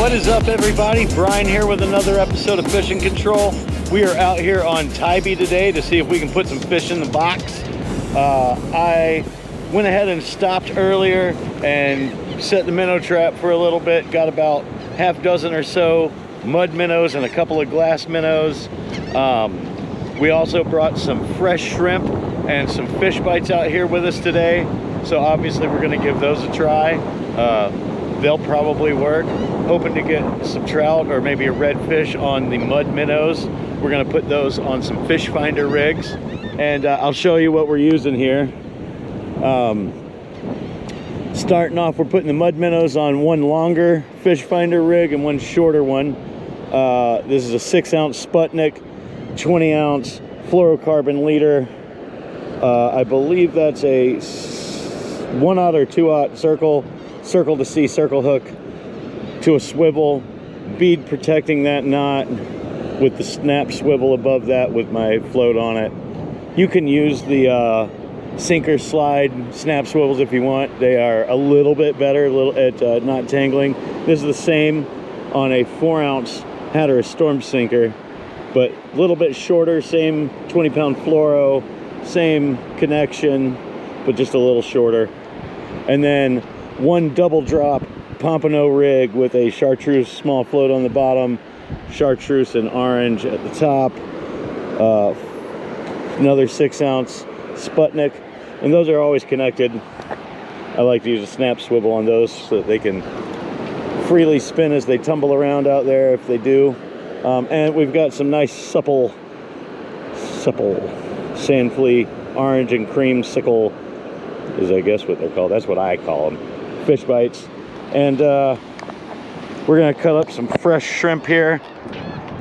What is up, everybody? Brian here with another episode of Fishing Control. We are out here on Tybee today to see if we can put some fish in the box. I went ahead and stopped earlier and set the minnow trap for a little bit. Got about half dozen or so mud minnows and a couple of glass minnows. We also brought some fresh shrimp and some fish bites out here with us today. So obviously we're going to give those a try. They'll probably work. Hoping to get some trout or maybe a redfish on the mud minnows. We're going to put those on some fish finder rigs, and I'll show you what we're using here. Starting off, we're putting the mud minnows on one longer fish finder rig and one shorter one. This is a 6-ounce Sputnik, 20-ounce fluorocarbon leader. I believe that's a 1/0 or 2/0 circle to sea circle hook to a swivel, bead protecting that knot with the snap swivel above that with my float on it. You can use the sinker slide snap swivels if you want. They are a little bit better at not tangling. This is the same on a 4-ounce Hatteras Storm Sinker, but a little bit shorter, same 20-pound fluoro, same connection, but just a little shorter. And then one double drop Pompano rig with a chartreuse small float on the bottom, chartreuse and orange at the top, another 6-ounce Sputnik, and those are always connected. I like to use a snap swivel on those so that they can freely spin as they tumble around out there if they do. And we've got some nice supple sand flea orange and cream sickle is I guess what they're called. That's what I call them, fish bites. And we're gonna cut up some fresh shrimp here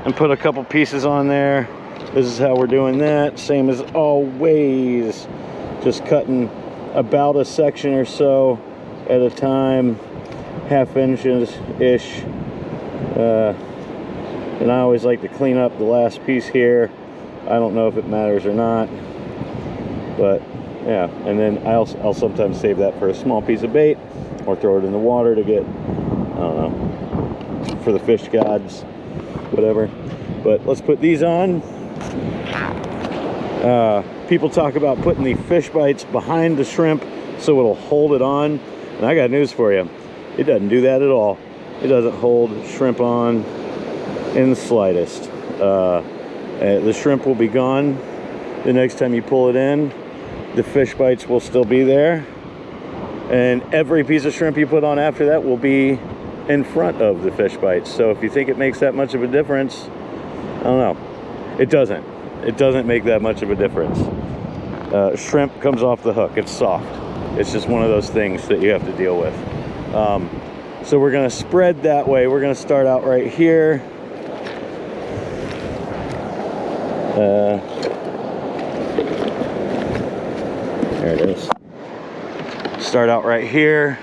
and put a couple pieces on there. This is how we're doing that, same as always, just cutting about a section or so at a time, 1/2 inches ish. And I always like to clean up the last piece here. I don't know if it matters or not, but yeah. And then I'll sometimes save that for a small piece of bait or throw it in the water to get, I don't know, for the fish gods, whatever. But let's put these on. People talk about putting the fish bites behind the shrimp so it'll hold it on, and I got news for you. It doesn't do that at all. It doesn't hold shrimp on in the slightest. The shrimp will be gone the next time you pull it in. The fish bites will still be there, and every piece of shrimp you put on after that will be in front of the fish bites. So if you think it makes that much of a difference, I don't know. It doesn't make that much of a difference. Shrimp comes off the hook. It's soft. It's just one of those things that you have to deal with. So we're gonna spread that way. We're gonna start out right here. There it is. Start out right here.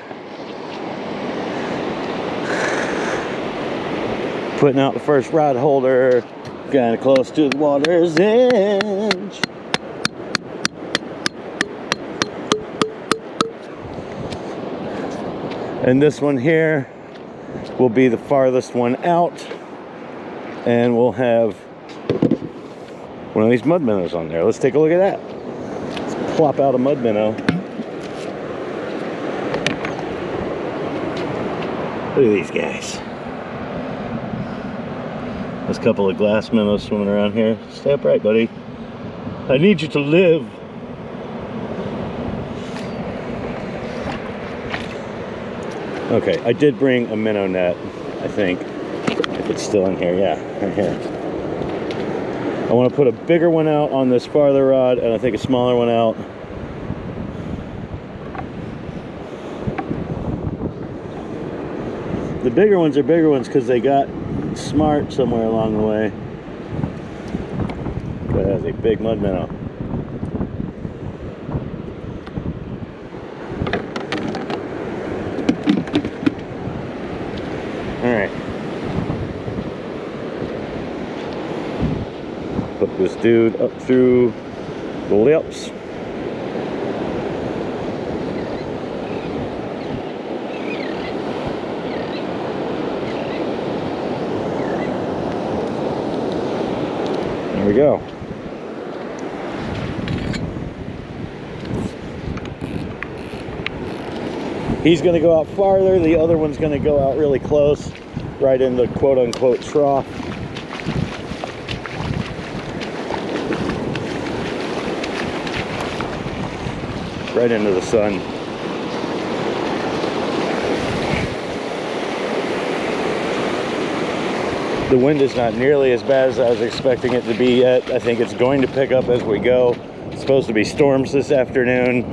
Putting out the first rod holder, kind of close to the water's edge. And this one here will be the farthest one out, and we'll have one of these mud minnows on there. Let's take a look at that. Let's plop out a mud minnow. Look at these guys. There's a couple of glass minnows swimming around here. Stay upright, buddy. I need you to live. Okay, I did bring a minnow net, I think. If it's still in here, yeah, right here. I want to put a bigger one out on this farther rod, and I think a smaller one out. The bigger ones are bigger ones because they got smart somewhere along the way. But that's a big mud minnow. Alright. Hook this dude up through the lips. we go. He's going to go out farther. The other one's going to go out really close, right in the quote-unquote trough. Right into the sun. The wind is not nearly as bad as I was expecting it to be yet. I think it's going to pick up as we go. It's supposed to be storms this afternoon.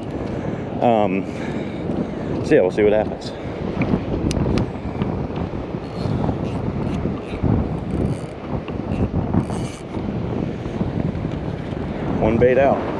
So yeah, we'll see what happens. One bait out.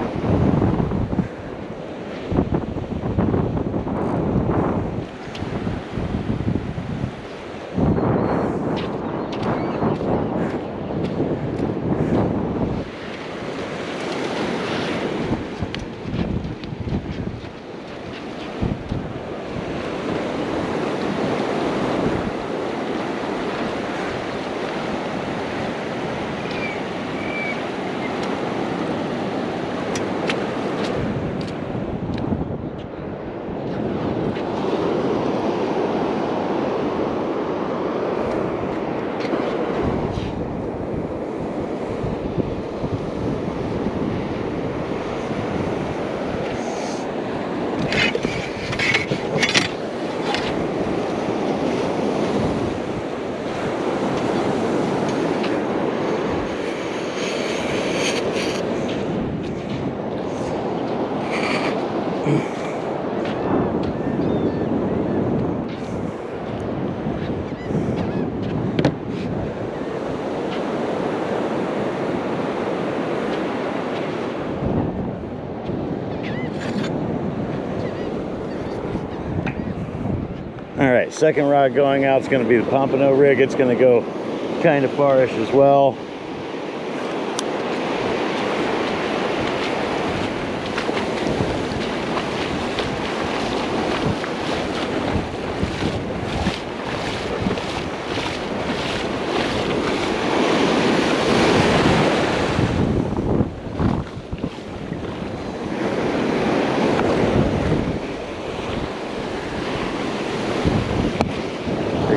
All right, second rod going out is going to be the Pompano rig. It's going to go kind of farish as well.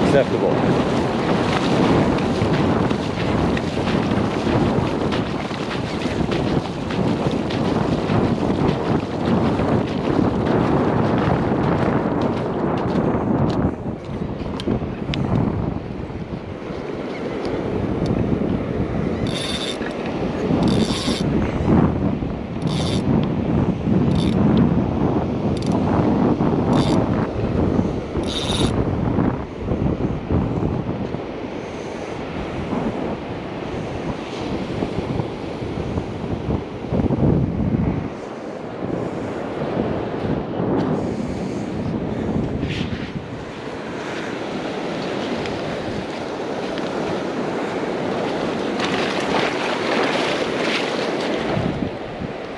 Acceptable.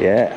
Yeah.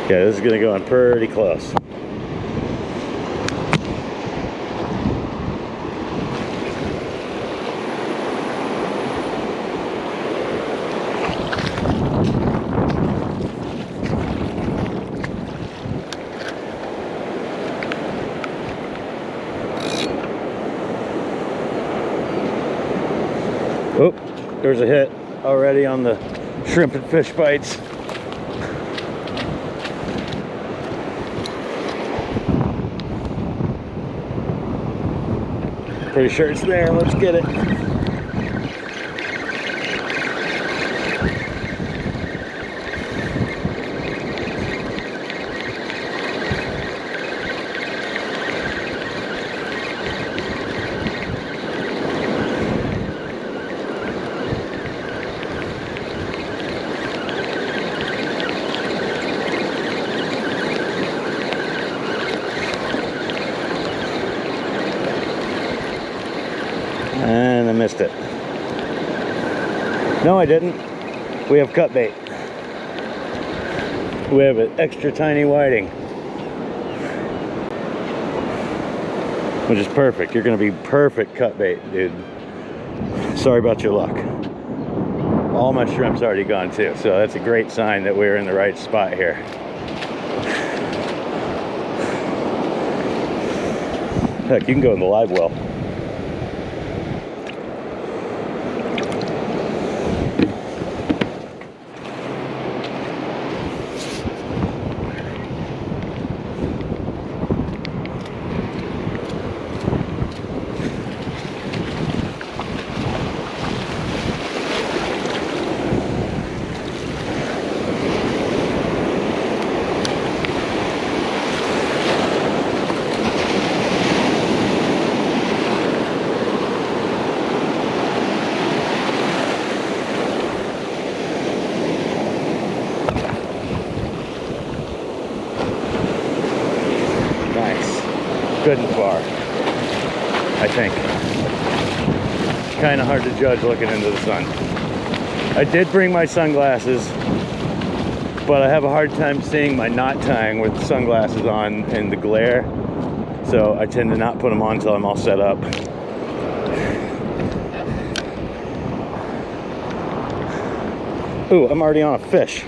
Okay, this is going to go in pretty close. There's a hit already on the shrimp and fish bites. Pretty sure it's there. Let's get it. And I missed it. No, I didn't. We have cut bait. We have an extra tiny whiting, which is perfect. You're gonna be perfect cut bait, dude. Sorry about your luck. All my shrimp's already gone too, so that's a great sign that we're in the right spot here. Heck, you can go in the live well. Good and far, I think. Kind of hard to judge looking into the sun. I did bring my sunglasses, but I have a hard time seeing my knot tying with sunglasses on in the glare, so I tend to not put them on until I'm all set up. Ooh, I'm already on a fish.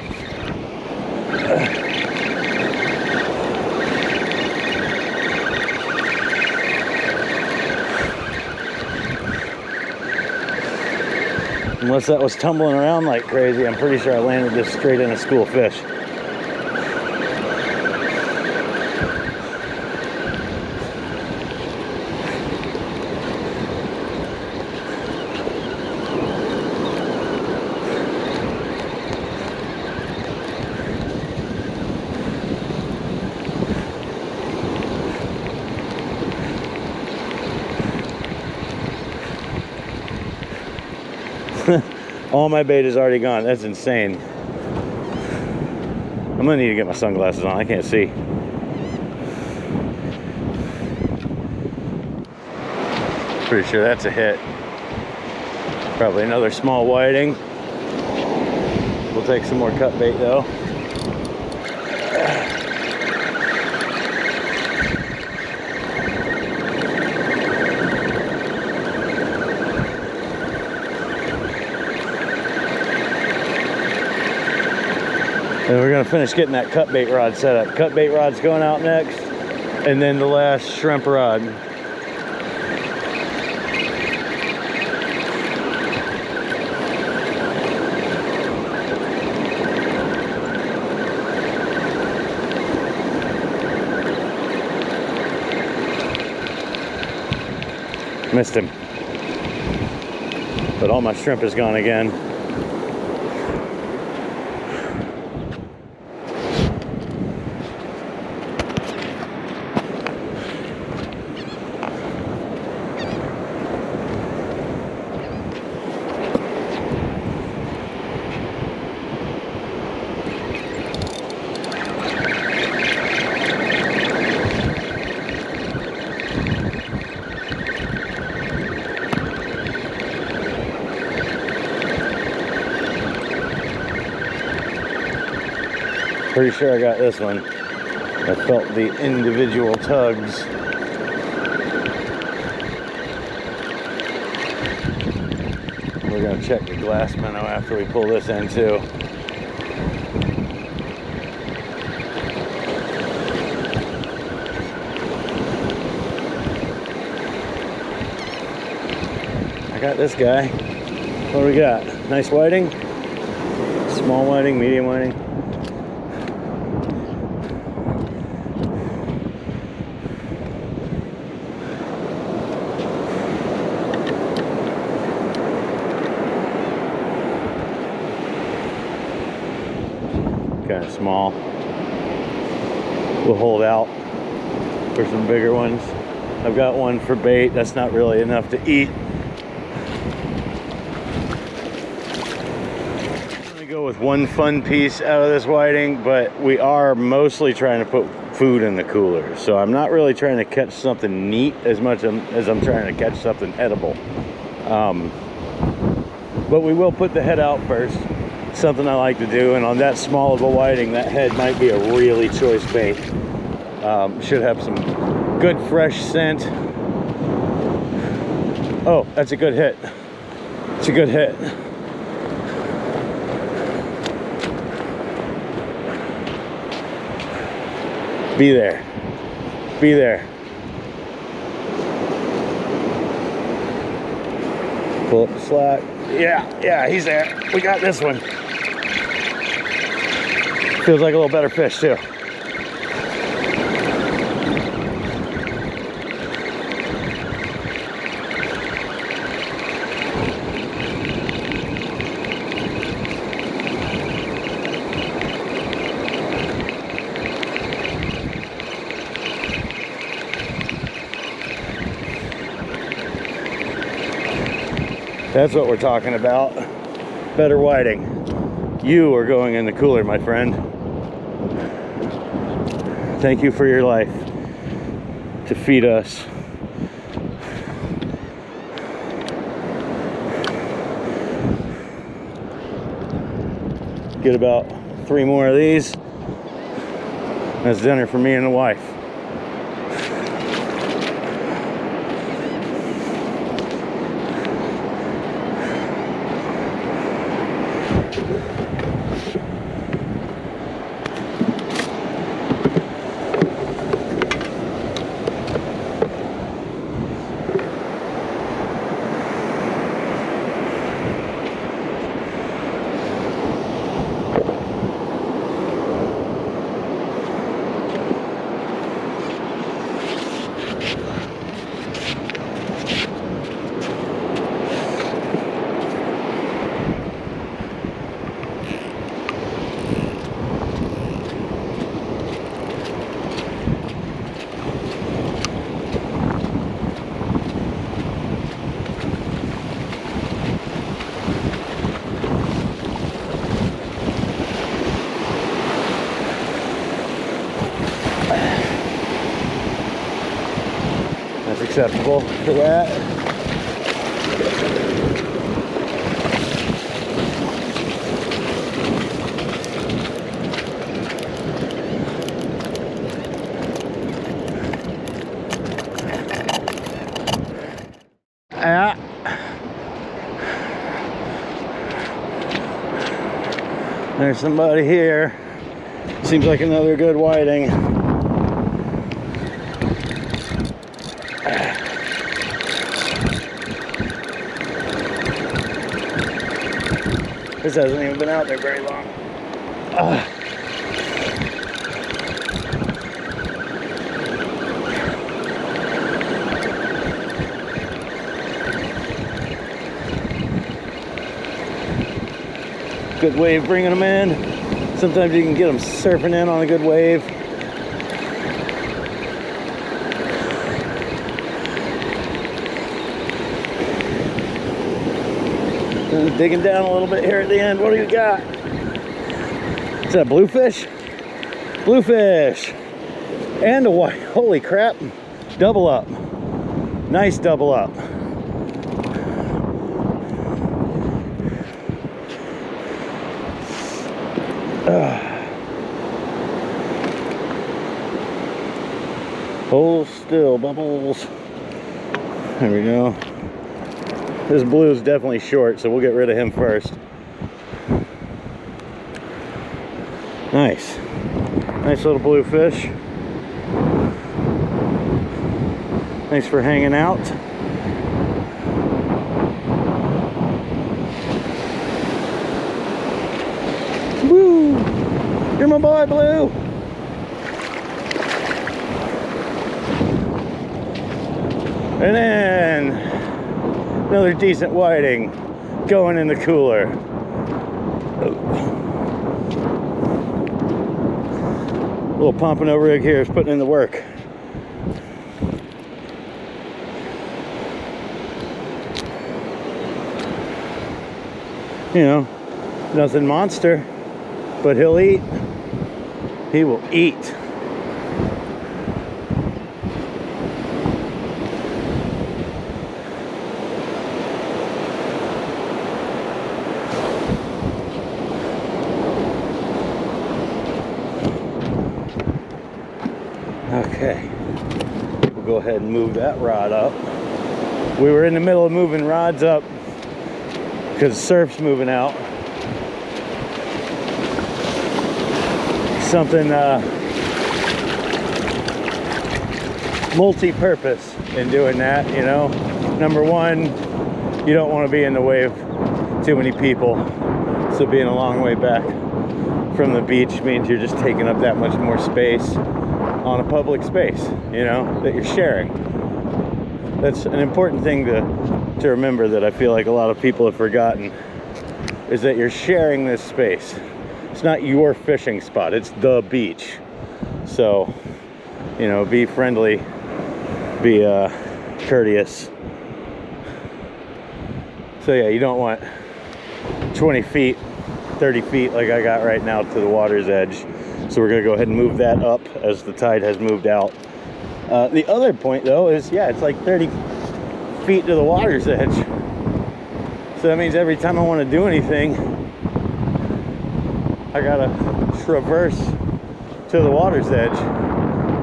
Unless that was tumbling around like crazy, I'm pretty sure I landed this straight in a school of fish. All my bait is already gone. That's insane. I'm gonna need to get my sunglasses on. I can't see. Pretty sure that's a hit. Probably another small whiting. We'll take some more cut bait though. And we're gonna finish getting that cut bait rod set up. Cut bait rod's going out next, and then the last shrimp rod. Missed him. But all my shrimp is gone again. Pretty sure I got this one. I felt the individual tugs. We're gonna check the glass minnow after we pull this in too. I got this guy. What do we got? Nice whiting? Small whiting, medium whiting? Kind of small. We'll hold out for some bigger ones. I've got one for bait. That's not really enough to eat. I'm gonna go with one fun piece out of this whiting, but we are mostly trying to put food in the cooler. So I'm not really trying to catch something neat as much as I'm trying to catch something edible. But we will put the head out first. Something I like to do, and on that small of a whiting, that head might be a really choice bait. Should have some good fresh scent. Oh, that's a good hit. It's a good hit. Be there. Be there. Pull up the slack. Yeah, he's there. We got this one. Feels like a little better fish too. That's what we're talking about. Better whiting. You are going in the cooler, my friend. Thank you for your life to feed us. Get about 3 more of these. That's dinner for me and the wife. Acceptable for that. Yeah. There's somebody here. Seems like another good whiting. This hasn't even been out there very long. Good wave bringing them in. Sometimes you can get them surfing in on a good wave. Digging down a little bit here at the end. What do you got? Is that bluefish? Bluefish. And a white. Holy crap. Double up. Nice double up. Hold still, bubbles. There we go. This blue is definitely short, so we'll get rid of him first. Nice. Nice little bluefish. Thanks for hanging out. You're my boy, Blue. And then another decent whiting going in the cooler. Little Pompano rig here is putting in the work. You know, nothing monster, but he'll eat. He will eat. Okay, we'll go ahead and move that rod up. We were in the middle of moving rods up because the surf's moving out. Something multi-purpose in doing that, you know. Number one, you don't want to be in the way of too many people, so being a long way back from the beach means you're just taking up that much more space on a public space, you know, that you're sharing. That's an important thing to remember that I feel like a lot of people have forgotten, is that you're sharing this space. It's not your fishing spot, it's the beach. So, you know, be friendly, be courteous. So yeah, you don't want 20 feet, 30 feet like I got right now to the water's edge. So we're gonna go ahead and move that up as the tide has moved out. The other point though is, yeah, it's like 30 feet to the water's edge. So that means every time I want to do anything, I gotta traverse to the water's edge.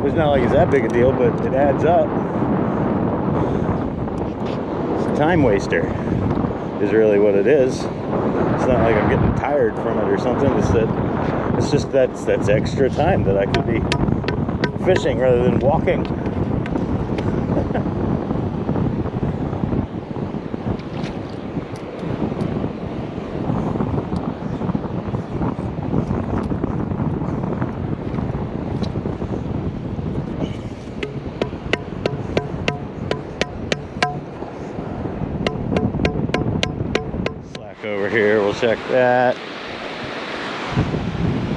It's not like it's that big a deal, but it adds up. It's a time waster is really what it is. It's not like I'm getting tired from it or something. It's just that's extra time that I could be fishing rather than walking. Slack over here, we'll check that.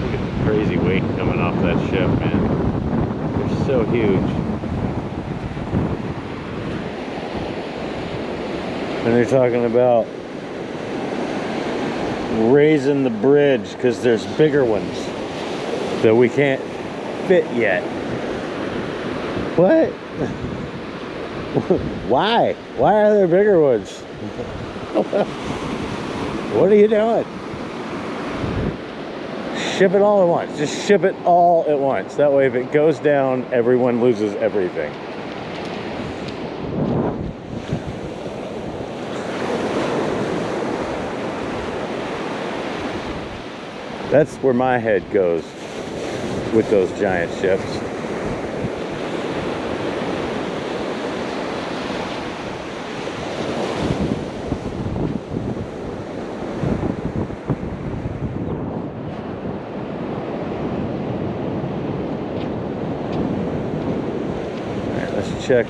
Look at the crazy weight coming off that ship, man. They're so huge. And they're talking about raising the bridge because there's bigger ones that we can't fit yet. What? Why? Why are there bigger ones? What are you doing? Ship it all at once. Just ship it all at once. That way if it goes down, everyone loses everything. That's where my head goes with those giant ships. Check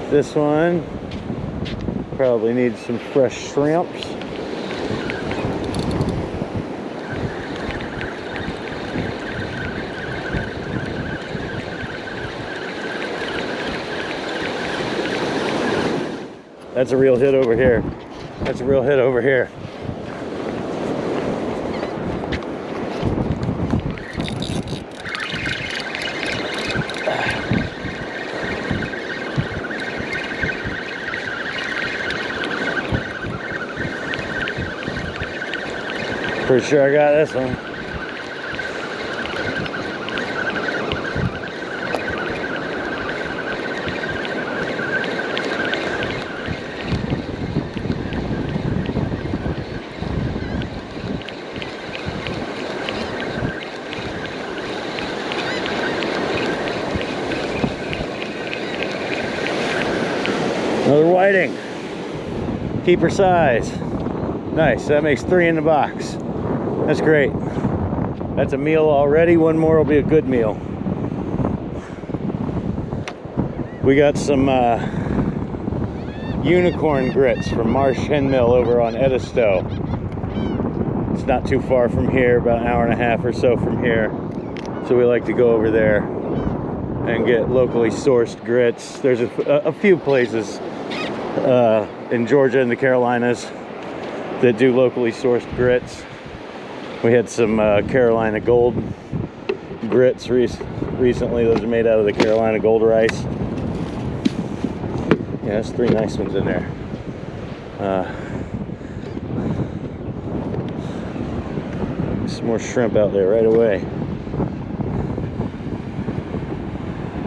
this one. Probably needs some fresh shrimps. That's a real hit over here. That's a real hit over here. Pretty sure I got this one. Another whiting. Keeper size. Nice, that makes 3 in the box. That's great. That's a meal already. One more will be a good meal. We got some unicorn grits from Marsh Hen Mill over on Edisto. It's not too far from here, about an hour and a half or so from here. So we like to go over there and get locally sourced grits. There's a few places in Georgia and the Carolinas that do locally sourced grits. We had some Carolina Gold grits recently. Those are made out of the Carolina Gold rice. Yeah, there's 3 nice ones in there. Some more shrimp out there right away.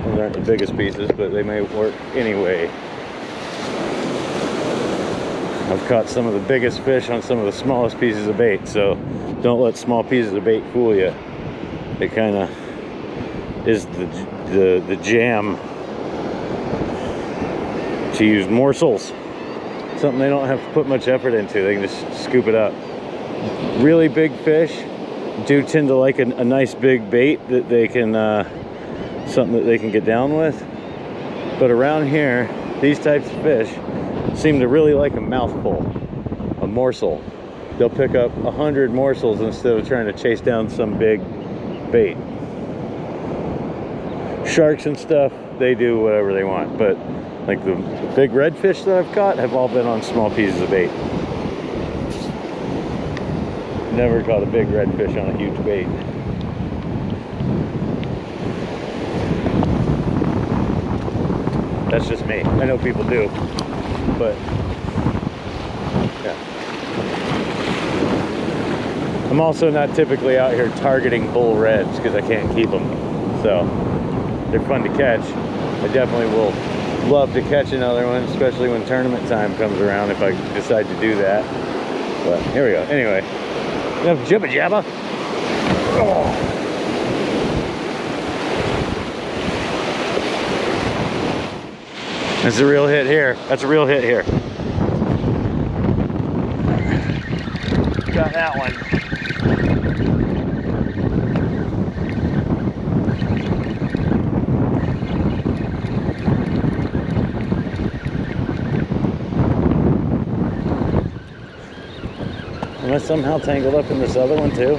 Those aren't the biggest pieces, but they may work anyway. I've caught some of the biggest fish on some of the smallest pieces of bait, so don't let small pieces of bait fool you. It kind of is the jam to use morsels. Something they don't have to put much effort into. They can just scoop it up. Really big fish do tend to like a nice big bait that they can something that they can get down with. But around here, these types of fish seem to really like a mouthful, a morsel. They'll pick up 100 morsels instead of trying to chase down some big bait. Sharks and stuff, they do whatever they want, but like the big redfish that I've caught have all been on small pieces of bait. Never caught a big redfish on a huge bait. That's just me. I know people do, but yeah. I'm also not typically out here targeting bull reds because I can't keep them. So they're fun to catch. I definitely will love to catch another one, especially when tournament time comes around, if I decide to do that. But here we go. Anyway, enough jibba jabba. Oh. That's a real hit here. That's a real hit here. Got that one. Am I somehow tangled up in this other one too?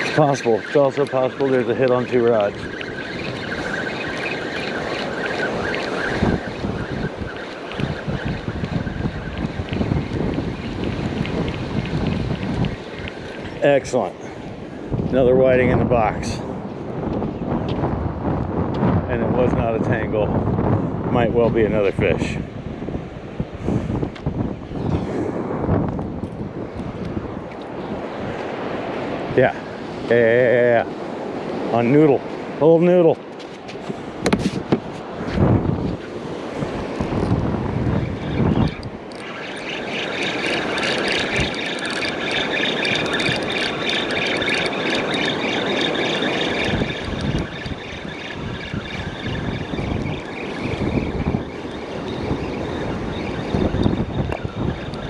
It's possible. It's also possible there's a hit on 2 rods. Excellent. Another whiting in the box. And it was not a tangle. Might well be another fish. Yeah. Yeah. On noodle. Old noodle.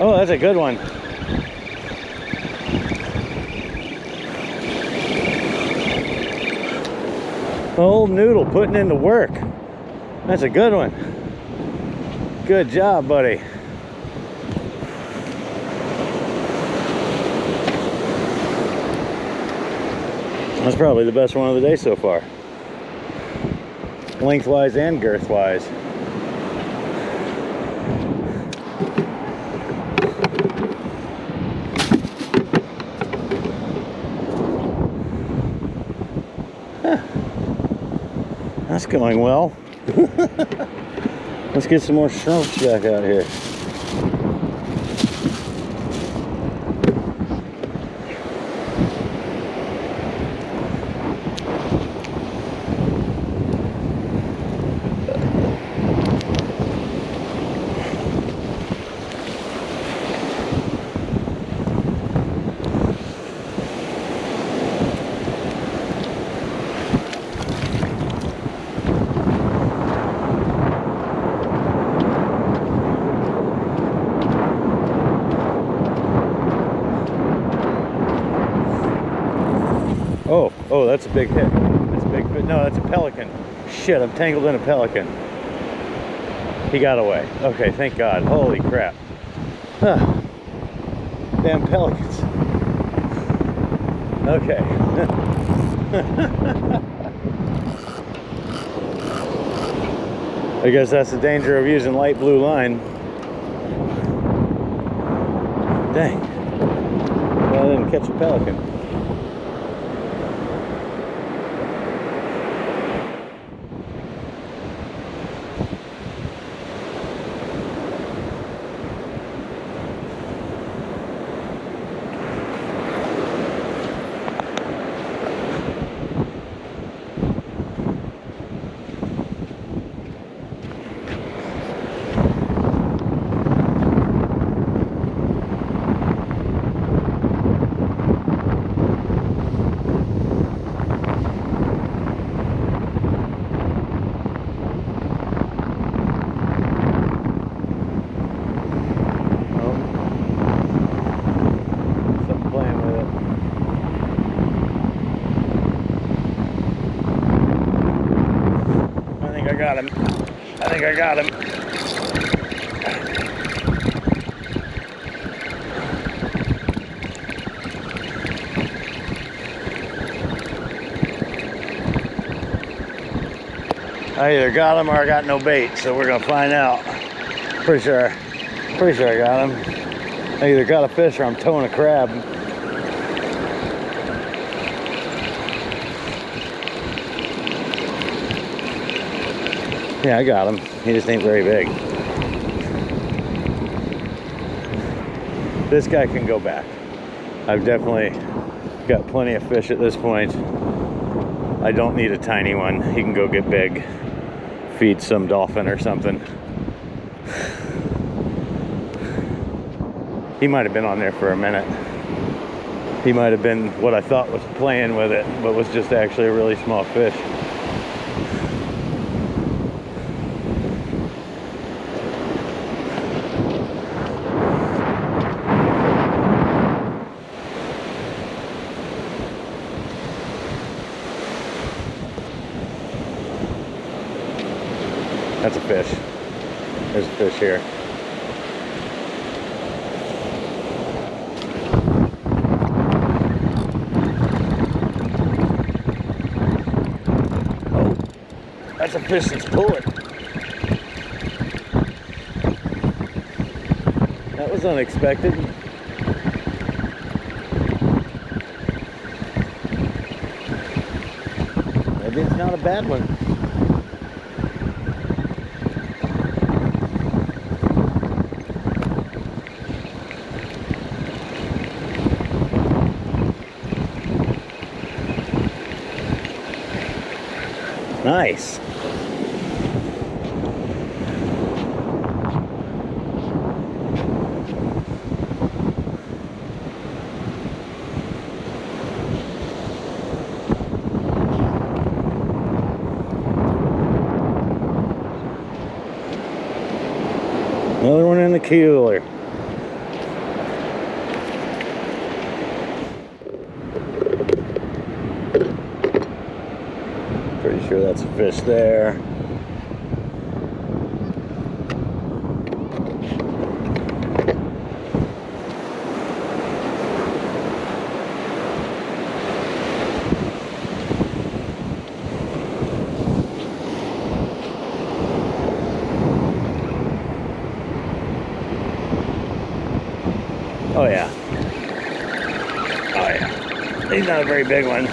Oh, that's a good one. Old noodle putting in the work. That's a good one. Good job, buddy. That's probably the best one of the day so far. Lengthwise and girthwise. That's going well. Let's get some more shrimp back out here. that's a big hit. That's a big fit. No, that's a pelican. Shit, I'm tangled in a pelican. He got away. Okay, thank God. Holy crap. Huh. Damn pelicans. Okay. I guess that's the danger of using light blue line. Dang. Well, I didn't catch a pelican. Got him. I think I got him. I either got him or I got no bait, so we're gonna find out. Pretty sure I got him. I either got a fish or I'm towing a crab. Yeah, I got him. He just ain't very big. This guy can go back. I've definitely got plenty of fish at this point. I don't need a tiny one. He can go get big. Feed some dolphin or something. He might have been on there for a minute. He might have been what I thought was playing with it, but was just actually a really small fish. That's a fish. There's a fish here. Oh, that's a fish that's pulling. That was unexpected. Maybe it's not a bad one. Nice. Another one in the cooler. Pretty sure that's a fish there. Oh yeah. Oh yeah. He's not a very big one.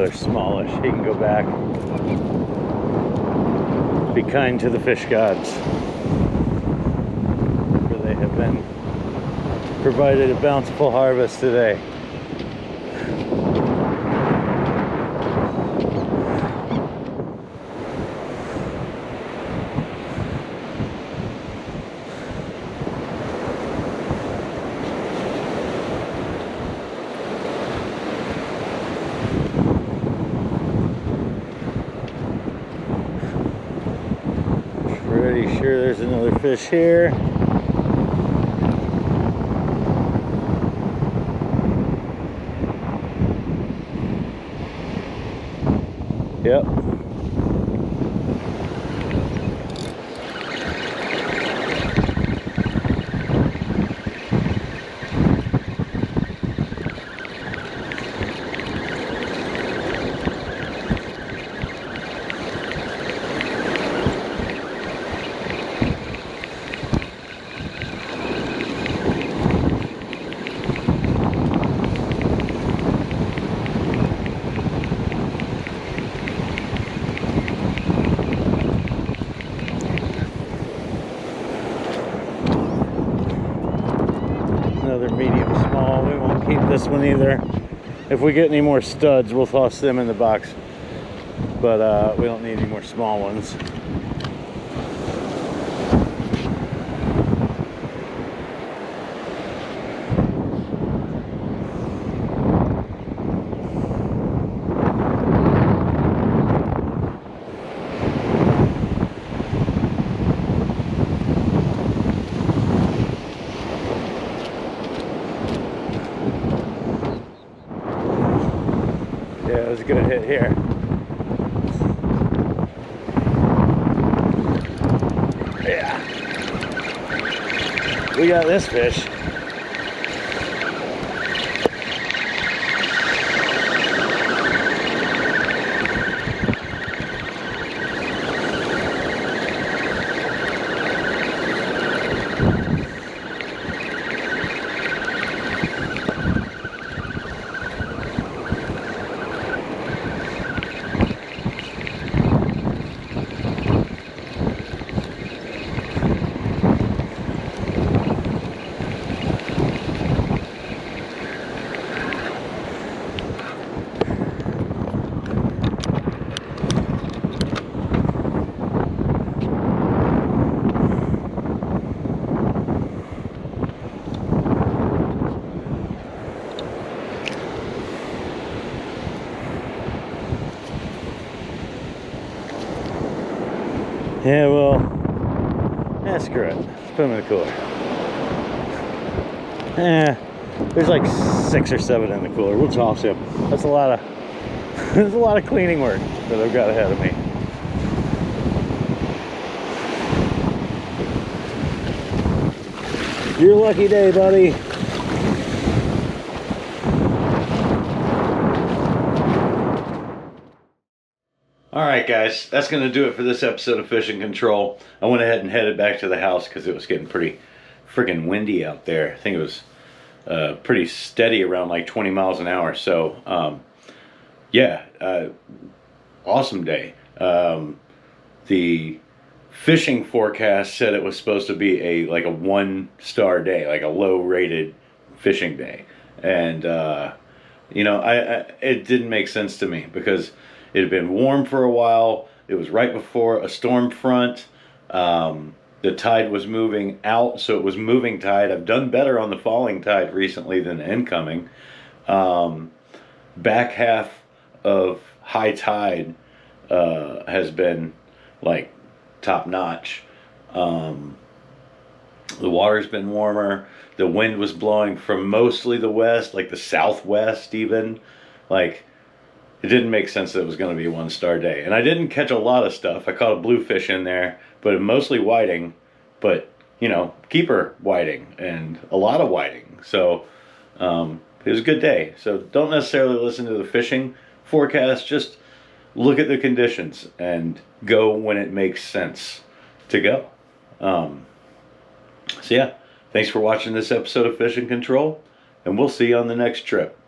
another smallish. He can go back. Be kind to the fish gods, for they have been provided a bountiful harvest today. Pretty sure there's another fish here. Yep. Another medium small. We won't keep this one either. If we get any more studs, we'll toss them in the box. But we don't need any more small ones. Yeah, it was a good hit here. Yeah. We got this fish. Yeah, well, screw it. Let's put them in the cooler. There's like 6 or 7 in the cooler. We'll toss them. That's a lot of there's a lot of cleaning work that I've got ahead of me. Your lucky day, buddy. Alright guys, that's going to do it for this episode of Fishing Control. I went ahead and headed back to the house because it was getting pretty friggin' windy out there. I think it was pretty steady around like 20 miles an hour. So, yeah, awesome day. The fishing forecast said it was supposed to be like a 1-star day, like a low-rated fishing day. And, you know, it didn't make sense to me because it had been warm for a while. It was right before a storm front. The tide was moving out, so it was moving tide. I've done better on the falling tide recently than the incoming. Back half of high tide has been like top notch. The water's been warmer. The wind was blowing from mostly the west, like the southwest even. Like, it didn't make sense that it was going to be a 1-star day. And I didn't catch a lot of stuff. I caught a bluefish in there, but mostly whiting. But, you know, keeper whiting and a lot of whiting. So, it was a good day. So don't necessarily listen to the fishing forecast. Just look at the conditions and go when it makes sense to go. So yeah, thanks for watching this episode of Fishing Control, and we'll see you on the next trip.